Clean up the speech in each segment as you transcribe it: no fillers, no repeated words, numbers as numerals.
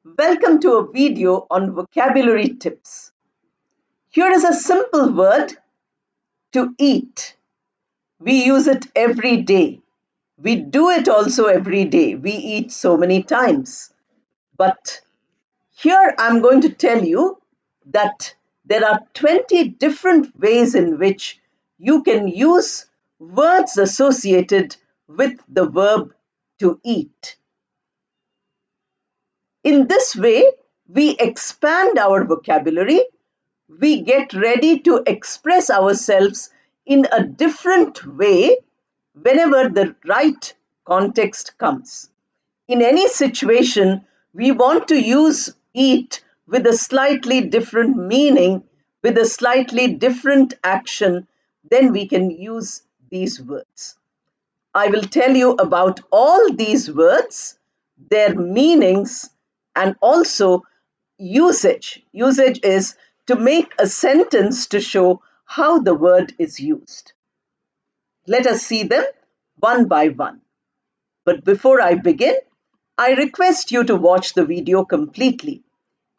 Welcome to a video on vocabulary tips. Here is a simple word, to eat. We use it every day. We do it also every day. We eat so many times. But here I'm going to tell you that there are 20 different ways in which you can use words associated with the verb to eat. In this way, we expand our vocabulary. We get ready to express ourselves in a different way whenever the right context comes. In any situation, we want to use eat with a slightly different meaning, with a slightly different action, then we can use these words. I will tell you about all these words, their meanings, and also usage. Usage is to make a sentence to show how the word is used. Let us see them one by one. But before I begin, I request you to watch the video completely.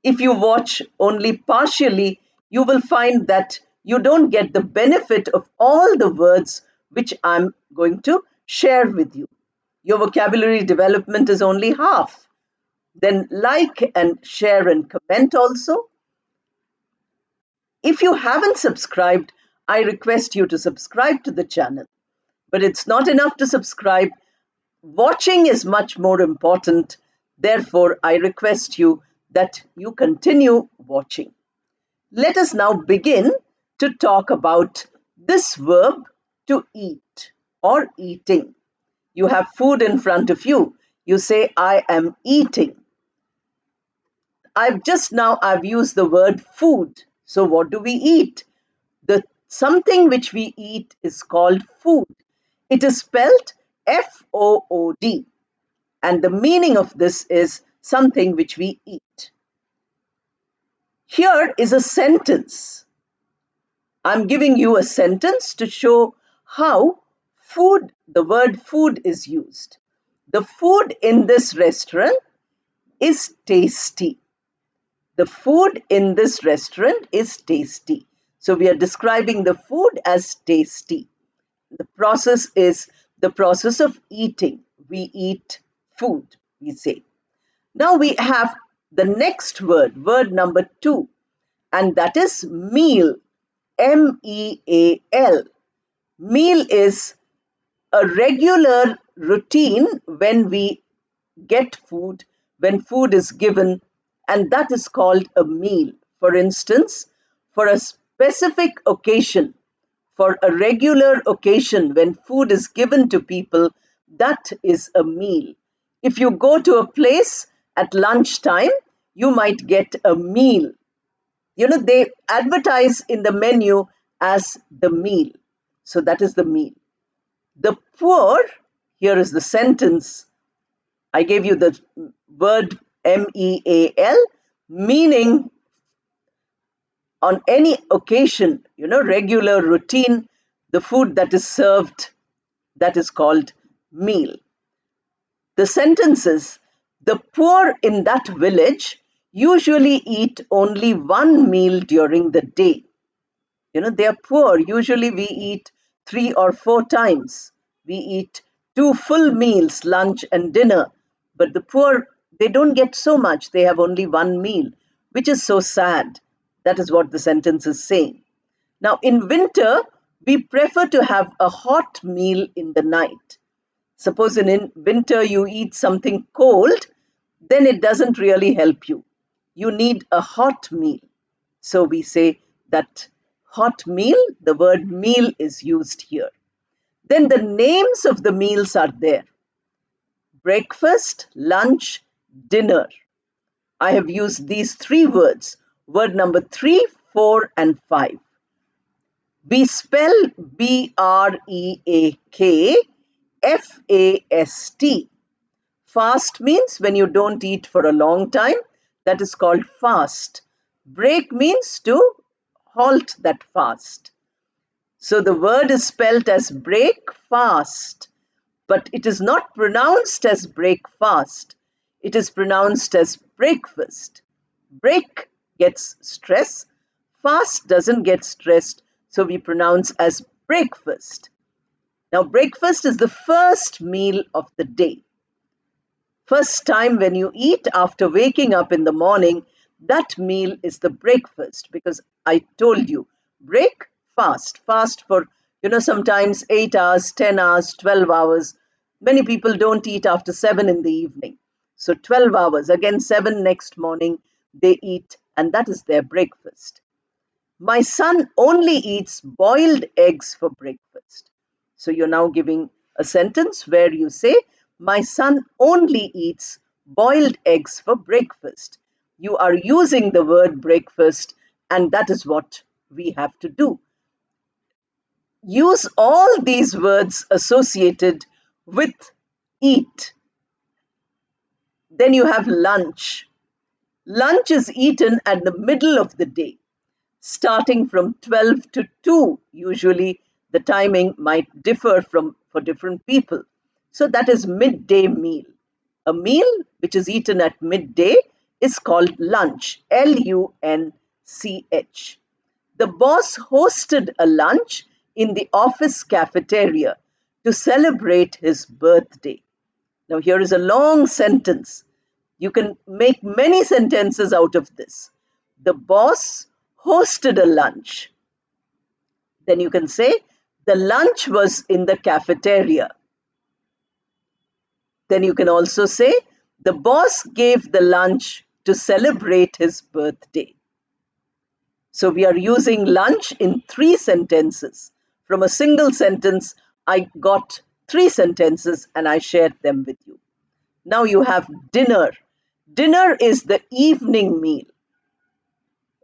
If you watch only partially, you will find that you don't get the benefit of all the words which I'm going to share with you. Your vocabulary development is only half. Then like and share and comment also. If you haven't subscribed, I request you to subscribe to the channel. But it's not enough to subscribe. Watching is much more important. Therefore, I request you that you continue watching. Let us now begin to talk about this verb to eat or eating. You have food in front of you. You say, I am eating. I've used the word food. So what do we eat? The something which we eat is called food. It is spelled Food, and the meaning of this is something which we eat. Here is a sentence. I'm giving you a sentence to show how the word food is used. The food in this restaurant is tasty. The food in this restaurant is tasty. So we are describing the food as tasty. The process is the process of eating. We eat food, we say. Now we have the next word number 2, and that is meal. MEAL. Meal is a regular routine when we get food, when food is given, and that is called a meal. For instance, for a specific occasion, for a regular occasion when food is given to people, that is a meal. If you go to a place at lunchtime, you might get a meal. They advertise in the menu as the meal. So that is the meal. The poor, here is the sentence. I gave you the word MEAL, meaning on any occasion, regular routine, the food that is served, that is called meal. The sentence is, the poor in that village usually eat only one meal during the day. They are poor. Usually we eat 3 or 4 times. We eat 2 full meals, lunch and dinner. But the poor, they don't get so much. They have only one meal, which is so sad. That is what the sentence is saying. Now, in winter, we prefer to have a hot meal in the night. Suppose in winter you eat something cold, then it doesn't really help you. You need a hot meal. So we say that hot meal, the word meal is used here. Then the names of the meals are there. Breakfast, lunch, dinner. I have used these 3 words, word number 3, 4, and 5. We spell BREAKFAST. Fast means when you don't eat for a long time, that is called fast. Break means to halt that fast. So the word is spelled as break fast, but it is not pronounced as break fast. It is pronounced as breakfast. Break gets stress, fast doesn't get stressed, so we pronounce as breakfast. Now, breakfast is the first meal of the day. First time when you eat after waking up in the morning, that meal is the breakfast because I told you, break, fast. Fast for, sometimes 8 hours, 10 hours, 12 hours. Many people don't eat after 7 in the evening. So 12 hours, again 7 next morning, they eat, and that is their breakfast. My son only eats boiled eggs for breakfast. So you're now giving a sentence where you say, my son only eats boiled eggs for breakfast. You are using the word breakfast, and that is what we have to do. Use all these words associated with eat. Then you have lunch. Lunch is eaten at the middle of the day, starting from 12 to 2. Usually the timing might differ for different people. So that is midday meal. A meal which is eaten at midday is called lunch, lunch. The boss hosted a lunch in the office cafeteria to celebrate his birthday. Now, here is a long sentence. You can make many sentences out of this. The boss hosted a lunch. Then you can say, the lunch was in the cafeteria. Then you can also say, the boss gave the lunch to celebrate his birthday. So we are using lunch in 3 sentences. From a single sentence, I got 3 sentences and I shared them with you. Now you have dinner. Dinner is the evening meal.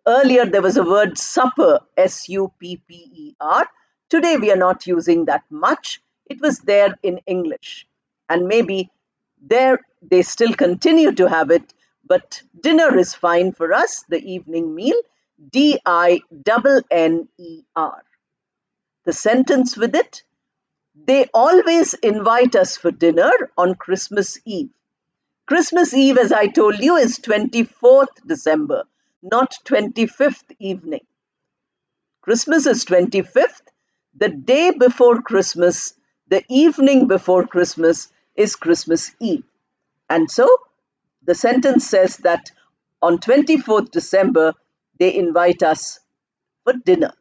Earlier there was a word supper, supper. Today we are not using that much. It was there in English. And maybe there they still continue to have it, but dinner is fine for us, the evening meal, dinner. The sentence with it, they always invite us for dinner on Christmas Eve. Christmas Eve, as I told you, is 24th December, not 25th evening. Christmas is 25th. The day before Christmas, the evening before Christmas is Christmas Eve. And so the sentence says that on 24th December, they invite us for dinner.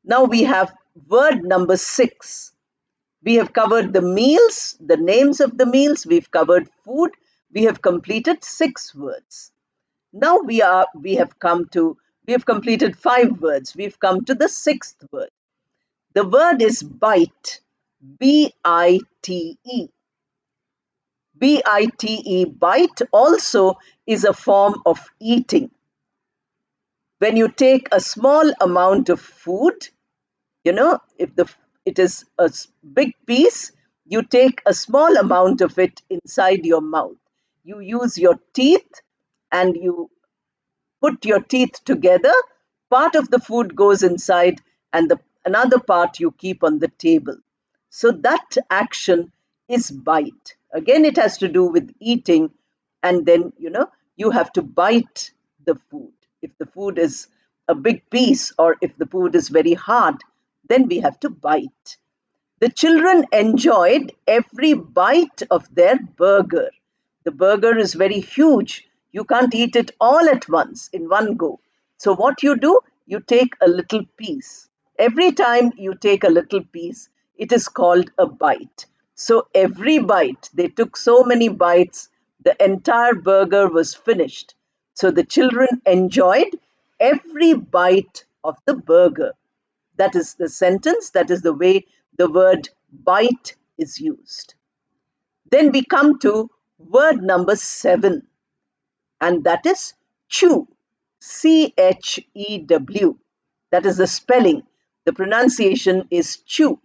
Now we have word number 6. We have covered the meals, the names of the meals, we've covered food, we have completed 6 words. Now we have completed 5 words. We've come to the 6th word. The word is bite, B-I-T-E. B-I-T-E, bite also is a form of eating. When you take a small amount of food, if it is a big piece, you take a small amount of it inside your mouth. You use your teeth and you put your teeth together. Part of the food goes inside and another part you keep on the table. So that action is bite. Again, it has to do with eating, and then, you have to bite the food. If the food is a big piece or if the food is very hard, then we have to bite. The children enjoyed every bite of their burger. The burger is very huge. You can't eat it all at once in one go. So what you do, you take a little piece. Every time you take a little piece, it is called a bite. So every bite, they took so many bites, the entire burger was finished. So the children enjoyed every bite of the burger. That is the sentence, that is the way the word bite is used. Then we come to word number 7, and that is chew, C-H-E-W. That is the spelling. The pronunciation is chew.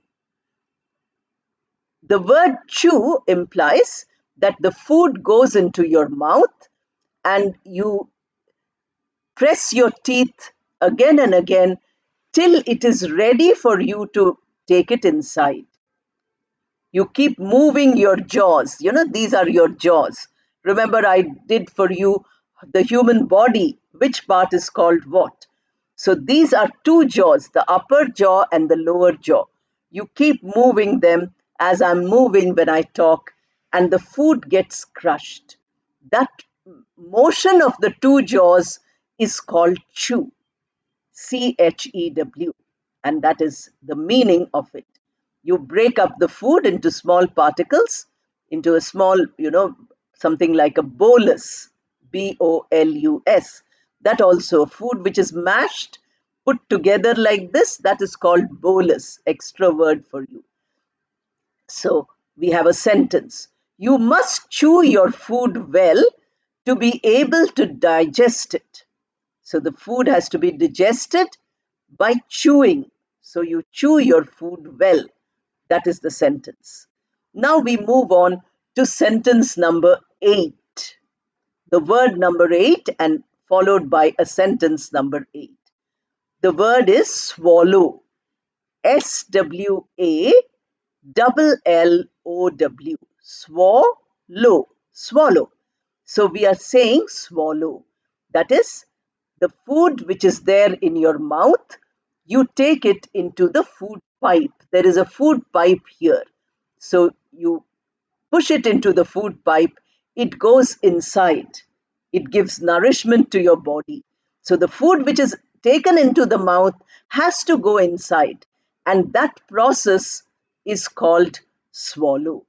The word chew implies that the food goes into your mouth and you press your teeth again and again till it is ready for you to take it inside. You keep moving your jaws. These are your jaws. Remember, I did for you the human body, which part is called what. So these are two jaws, the upper jaw and the lower jaw. You keep moving them as I'm moving when I talk, and the food gets crushed. That motion of the two jaws is called chew. CHEW, and that is the meaning of it. You break up the food into small particles, into a small, something like a bolus, BOLUS. That also a food which is mashed, put together like this, that is called bolus, extra word for you. So we have a sentence. You must chew your food well to be able to digest it. So the food has to be digested by chewing. So you chew your food well. That is the sentence. Now we move on to sentence number 8. The word number 8 and followed by a sentence number 8. The word is swallow. SWALLOW. Swallow. Swallow. So we are saying swallow. That is the food which is there in your mouth. You take it into the food pipe. There is a food pipe here. So you push it into the food pipe. It goes inside. It gives nourishment to your body. So the food which is taken into the mouth has to go inside. And that process is called swallow,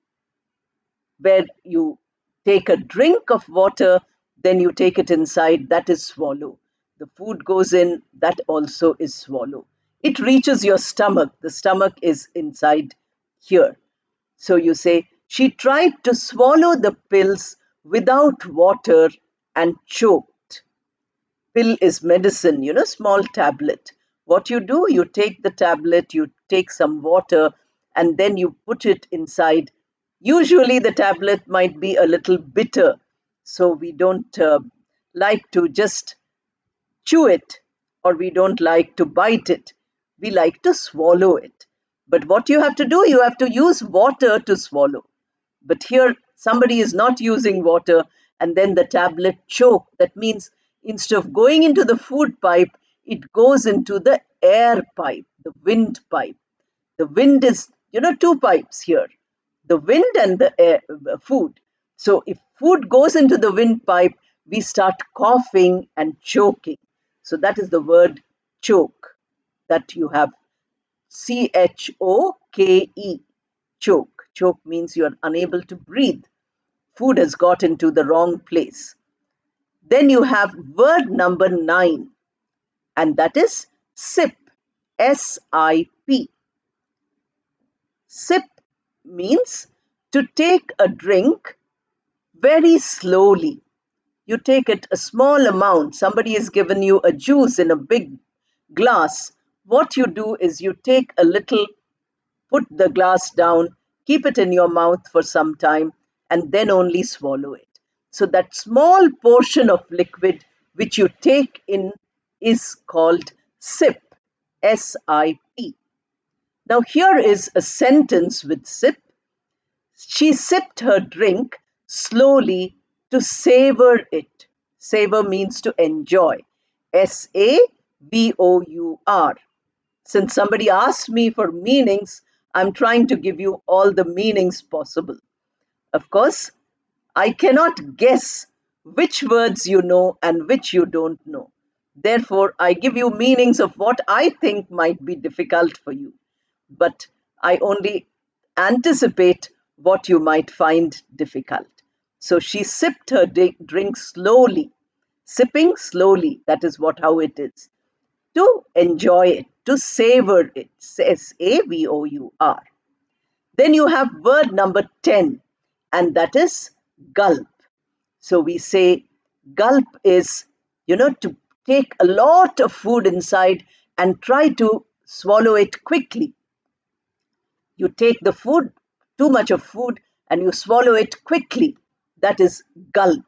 where you take a drink of water, then you take it inside, that is swallow. The food goes in, that also is swallow. It reaches your stomach, the stomach is inside here. So you say, she tried to swallow the pills without water and choked. Pill is medicine, small tablet. What you do, you take the tablet, you take some water, and then you put it inside. Usually, the tablet might be a little bitter, so we don't like to just chew it, or we don't like to bite it. We like to swallow it. But what you have to do, you have to use water to swallow. But here, somebody is not using water, and then the tablet choke. That means instead of going into the food pipe, it goes into the air pipe, the wind pipe. The wind is, two pipes here, the wind and the air, food. So if food goes into the windpipe, we start coughing and choking. So that is the word choke, that you have CHOKE, choke. Choke means you are unable to breathe. Food has got into the wrong place. Then you have word number 9, and that is sip, SIP. Sip means to take a drink very slowly. You take it a small amount. Somebody has given you a juice in a big glass. What you do is you take a little, put the glass down, keep it in your mouth for some time, and then only swallow it. So that small portion of liquid which you take in is called sip, SIP. Now here is a sentence with sip. She sipped her drink slowly to savor it. Savor means to enjoy. SAVOUR. Since somebody asked me for meanings, I'm trying to give you all the meanings possible. Of course, I cannot guess which words you know and which you don't know. Therefore, I give you meanings of what I think might be difficult for you. But I only anticipate what you might find difficult. So she sipped her drink slowly. Sipping slowly, that is how it is. To enjoy it, to savor it, SAVOUR. Then you have word number 10, and that is gulp. So we say gulp is, to take a lot of food inside and try to swallow it quickly. You take the food, too much of food, and you swallow it quickly. That is gulp.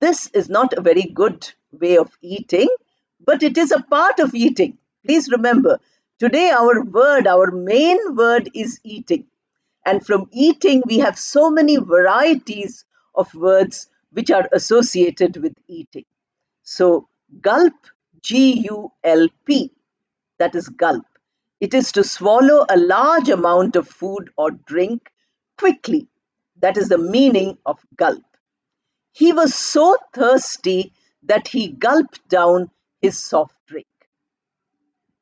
This is not a very good way of eating, but it is a part of eating. Please remember, today our main word is eating. And from eating, we have so many varieties of words which are associated with eating. So, gulp, Gulp, that is gulp. It is to swallow a large amount of food or drink quickly. That is the meaning of gulp. He was so thirsty that he gulped down his soft drink.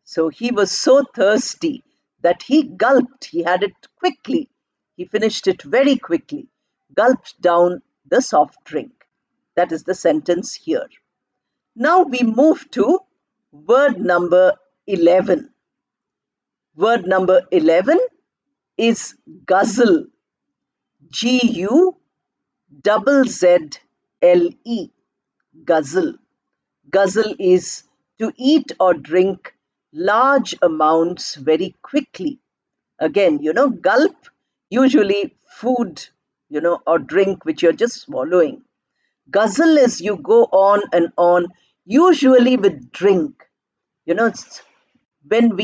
So he was so thirsty that he gulped, he had it quickly. He finished it very quickly, gulped down the soft drink. That is the sentence here. Now we move to word number 11. Word number 11 is guzzle. Guzzle. Guzzle. Guzzle is to eat or drink large amounts very quickly. Again, gulp, usually food, or drink which you're just swallowing. Guzzle is you go on and on, usually with drink. When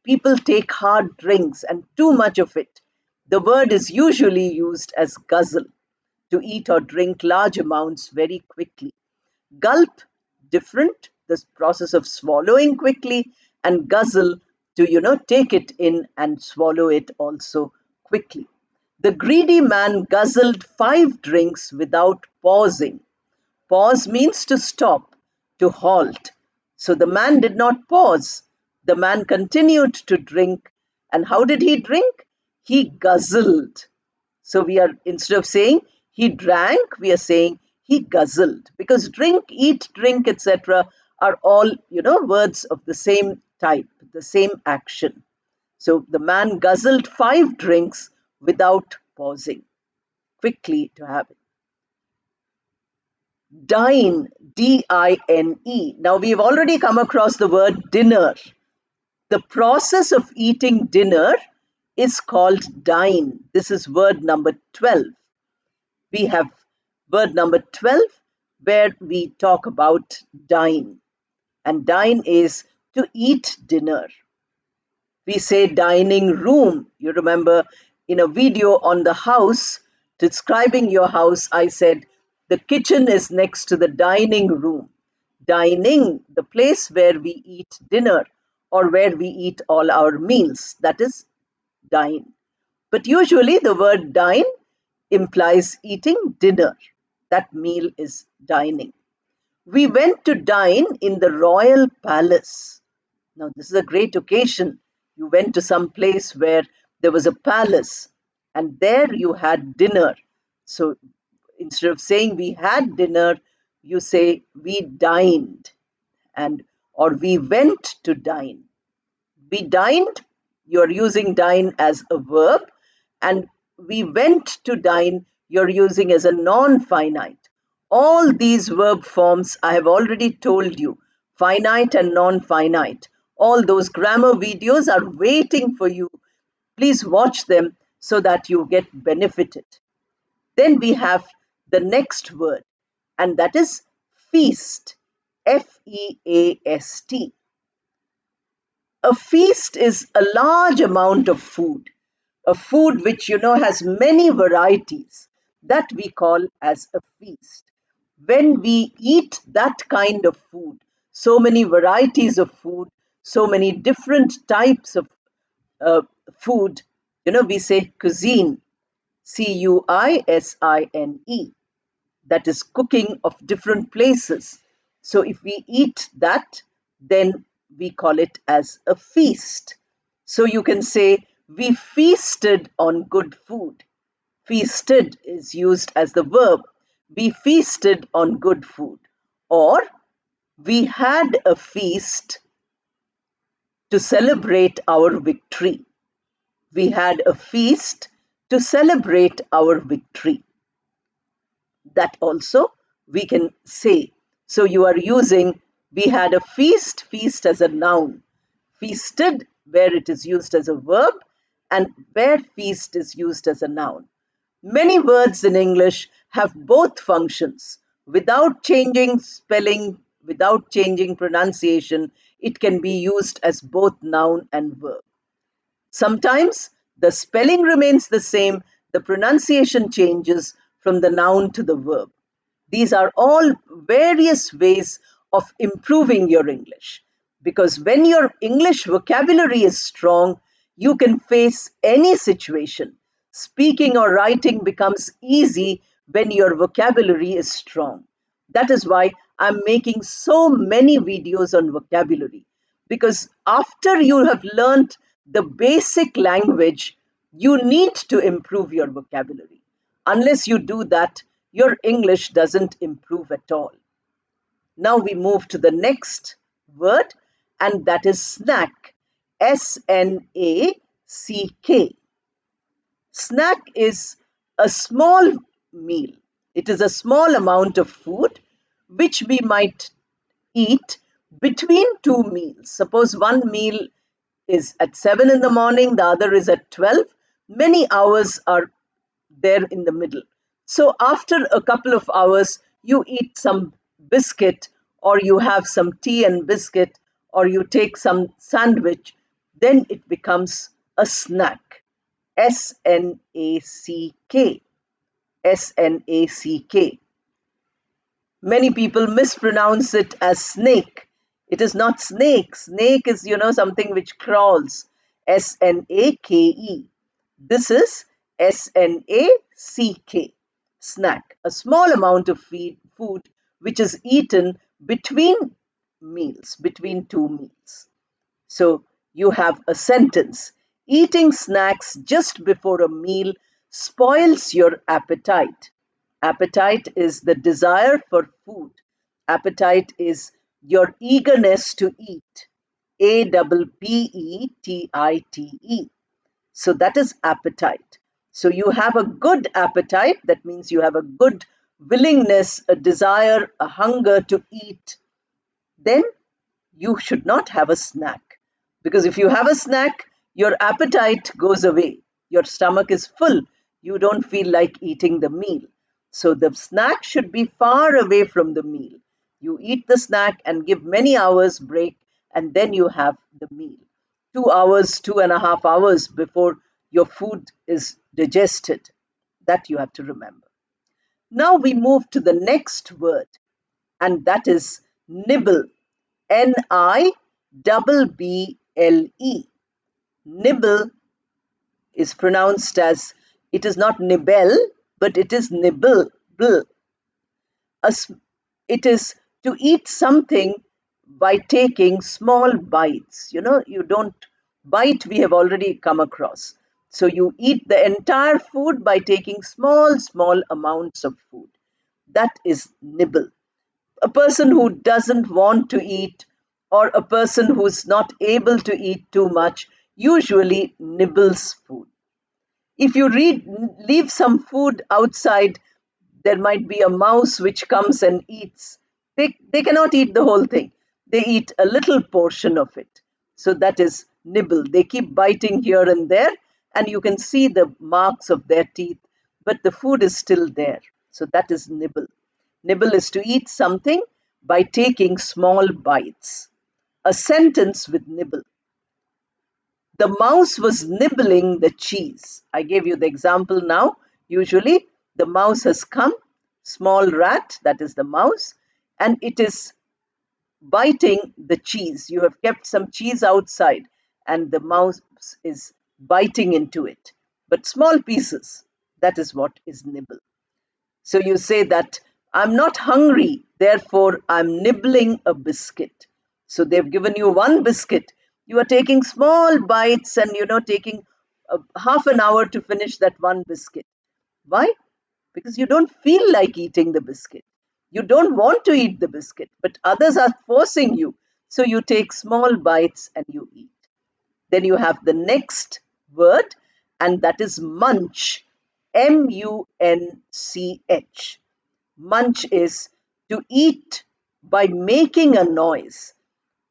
people take hard drinks and too much of it, the word is usually used as guzzle, to eat or drink large amounts very quickly. Gulp, different, this process of swallowing quickly, and guzzle, to take it in and swallow it also quickly. The greedy man guzzled 5 drinks without pausing. Pause means to stop, to halt. So the man did not pause. The man continued to drink. And how did he drink? He guzzled. So we are, instead of saying he drank, we are saying he guzzled. Because drink, eat, drink, etc. are all, words of the same type, the same action. So the man guzzled 5 drinks without pausing, quickly to have it. Dine, Dine. Now, we've already come across the word dinner. The process of eating dinner is called dine. This is word number 12. We have word number 12 where we talk about dine. And dine is to eat dinner. We say dining room. You remember in a video on the house, describing your house, I said the kitchen is next to the dining room. Dining, the place where we eat dinner or where we eat all our meals, that is dine. But usually the word dine implies eating dinner. That meal is dining. We went to dine in the royal palace. Now, this is a great occasion. You went to some place where there was a palace and there you had dinner. So instead of saying we had dinner, you say we dined and or we went to dine. We dined, you're using dine as a verb, and we went to dine, you're using as a non-finite. All these verb forms I have already told you, finite and non-finite. All those grammar videos are waiting for you. Please watch them so that you get benefited. Then we have the next word, and that is feast. Feast. A feast is a large amount of food, a food which has many varieties, that we call as a feast. When we eat that kind of food, so many varieties of food, so many different types of uh, food, we say cuisine, Cuisine, that is cooking of different places. So if we eat that, then we call it as a feast. So you can say, we feasted on good food. Feasted is used as the verb. We feasted on good food. Or we had a feast to celebrate our victory. We had a feast to celebrate our victory. That also we can say. So you are using we had a feast, feast as a noun, feasted where it is used as a verb, and where feast is used as a noun. Many words in English have both functions. Without changing spelling, without changing pronunciation, it can be used as both noun and verb. Sometimes the spelling remains the same, the pronunciation changes from the noun to the verb. These are all various ways of improving your English. Because when your English vocabulary is strong, you can face any situation. Speaking or writing becomes easy when your vocabulary is strong. That is why I'm making so many videos on vocabulary. Because after you have learned the basic language, you need to improve your vocabulary. Unless you do that, your English doesn't improve at all. Now we move to the next word, and that is snack. Snack. Snack is a small meal. It is a small amount of food which we might eat between two meals. Suppose one meal is at 7 in the morning, the other is at 12. Many hours are there in the middle. So after a couple of hours, you eat some biscuit, or you have some tea and biscuit, or you take some sandwich, then it becomes a snack. Snack. Snack. Many people mispronounce it as snake. It is not snake. Snake is, something which crawls. Snake. This is snack. Snack. A small amount of food which is eaten between meals, between two meals. So you have a sentence. Eating snacks just before a meal spoils your appetite. Appetite is the desire for food. Appetite is your eagerness to eat. Appetite. So that is appetite. So you have a good appetite. That means you have a good willingness, a desire, a hunger to eat. Then you should not have a snack. Because if you have a snack, your appetite goes away. Your stomach is full. You don't feel like eating the meal. So the snack should be far away from the meal. You eat the snack and give many hours break, and then you have the meal. 2 hours, 2.5 hours before your food is digested. That you have to remember. Now we move to the next word, and that is nibble. Nibble. Nibble is pronounced as, it is not nibble, but it is nibble. It is to eat something by taking small bites. You don't bite, we have already come across. So you eat the entire food by taking small amounts of food. That is nibble. A person who doesn't want to eat, or a person who's not able to eat too much, usually nibbles food. If you leave some food outside, there might be a mouse which comes and eats. They cannot eat the whole thing. They eat a little portion of it. So that is nibble. They keep biting here and there, and you can see the marks of their teeth, but the food is still there. So that is nibble. Nibble is to eat something by taking small bites. A sentence with nibble. The mouse was nibbling the cheese. I gave you the example now. Usually, the mouse has come, small rat, that is the mouse, and it is biting the cheese. You have kept some cheese outside, and the mouse is biting into it. But small pieces, that is what is nibble. So you say that I'm not hungry, therefore I'm nibbling a biscuit. So they've given you one biscuit. You are taking small bites and taking half an hour to finish that one biscuit. Why? Because you don't feel like eating the biscuit. You don't want to eat the biscuit, but others are forcing you. So you take small bites and you eat. Then you have the next word, and that is munch. Munch. Munch is to eat by making a noise.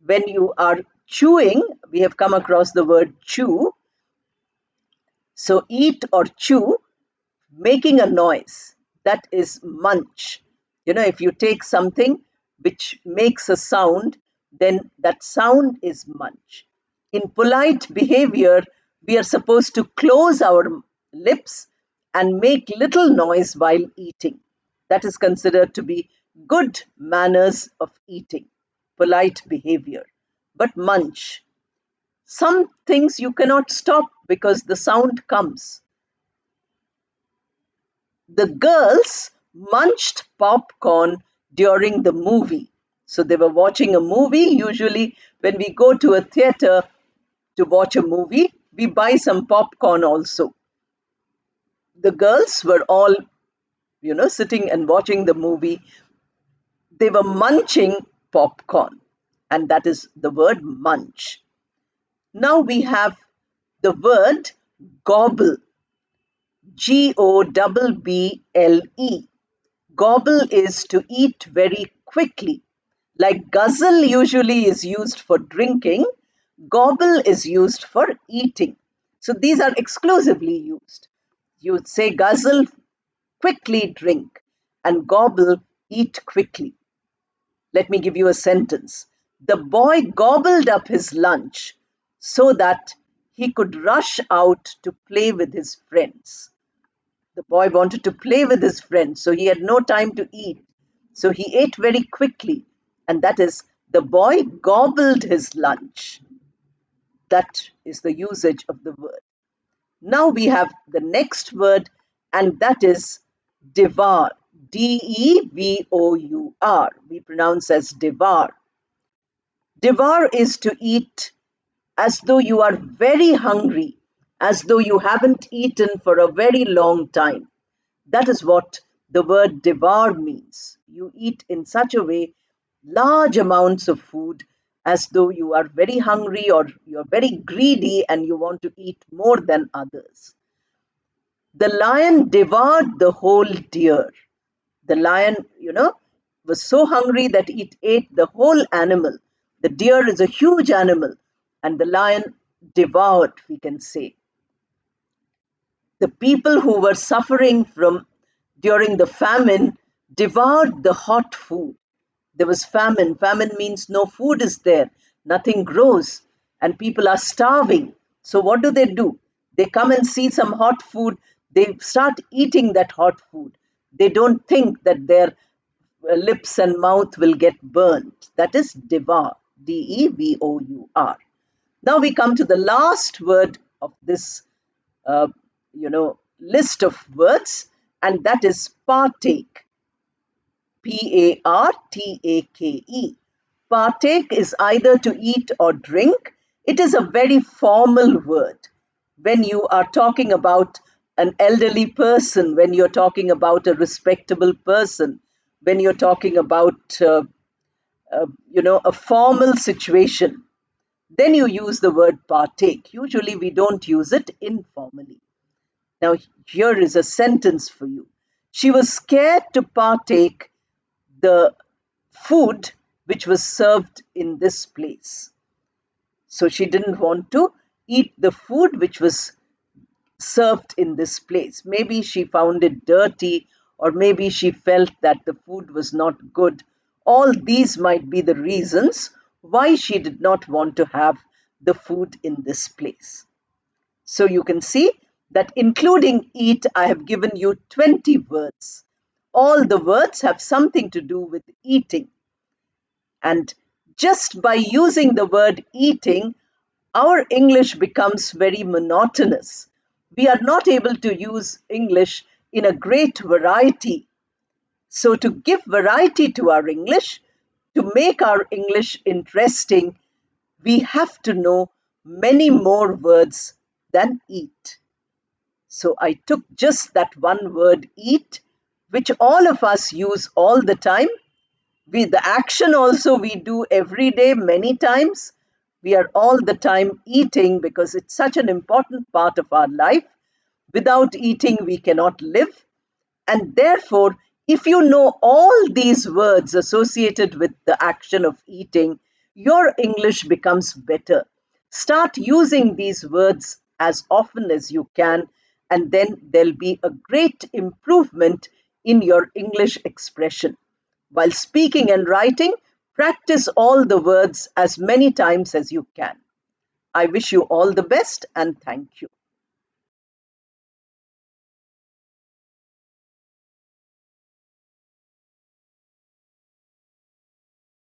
When you are chewing, we have come across the word chew. So eat or chew, making a noise, that is munch. If you take something which makes a sound, then that sound is munch. In polite behavior, we are supposed to close our lips and make little noise while eating. That is considered to be good manners of eating, polite behavior. But munch. Some things you cannot stop because the sound comes. The girls munched popcorn during the movie. So they were watching a movie. Usually, when we go to a theater to watch a movie, we buy some popcorn also. The girls were all, sitting and watching the movie. They were munching popcorn, and that is the word munch. Now we have the word gobble, Gobble. Gobble is to eat very quickly. Like guzzle usually is used for drinking, gobble is used for eating. So these are exclusively used. You would say guzzle, quickly drink, and gobble, eat quickly. Let me give you a sentence. The boy gobbled up his lunch so that he could rush out to play with his friends. The boy wanted to play with his friends, so he had no time to eat. So he ate very quickly, and that is the boy gobbled his lunch. That is the usage of the word. Now we have the next word, and that is devour. Devour. We pronounce as devour. Devour is to eat as though you are very hungry, as though you haven't eaten for a very long time. That is what the word devour means. You eat in such a way large amounts of food as though you are very hungry or you're very greedy and you want to eat more than others. The lion devoured the whole deer. The lion, was so hungry that it ate the whole animal. The deer is a huge animal, and the lion devoured, we can say. The people who were suffering from during the famine devoured the hot food. There was famine. Famine means no food is there, nothing grows, and people are starving. So, what do? They come and see some hot food, they start eating that hot food. They don't think that their lips and mouth will get burnt. That is devour, Devour. Now we come to the last word of this uh, list of words, and that is partake. Partake. Partake is either to eat or drink. It is a very formal word. When you are talking about an elderly person, when you're talking about a respectable person, when you're talking about a formal situation, then you use the word partake. Usually we don't use it informally. Now, here is a sentence for you. She was scared to partake the food which was served in this place. So she didn't want to eat the food which was served in this place. Maybe she found it dirty, or maybe she felt that the food was not good. All these might be the reasons why she did not want to have the food in this place. So you can see that including eat, I have given you 20 words. All the words have something to do with eating. And just by using the word eating, our English becomes very monotonous. We are not able to use English in a great variety. So, to give variety to our English, to make our English interesting, we have to know many more words than eat. So I took just that one word eat, which all of us use all the time. The action also we do every day, many times. We are all the time eating because it's such an important part of our life. Without eating, we cannot live. And therefore, if you know all these words associated with the action of eating, your English becomes better. Start using these words as often as you can, and then there'll be a great improvement in your English expression. While speaking and writing, practice all the words as many times as you can. I wish you all the best and thank you.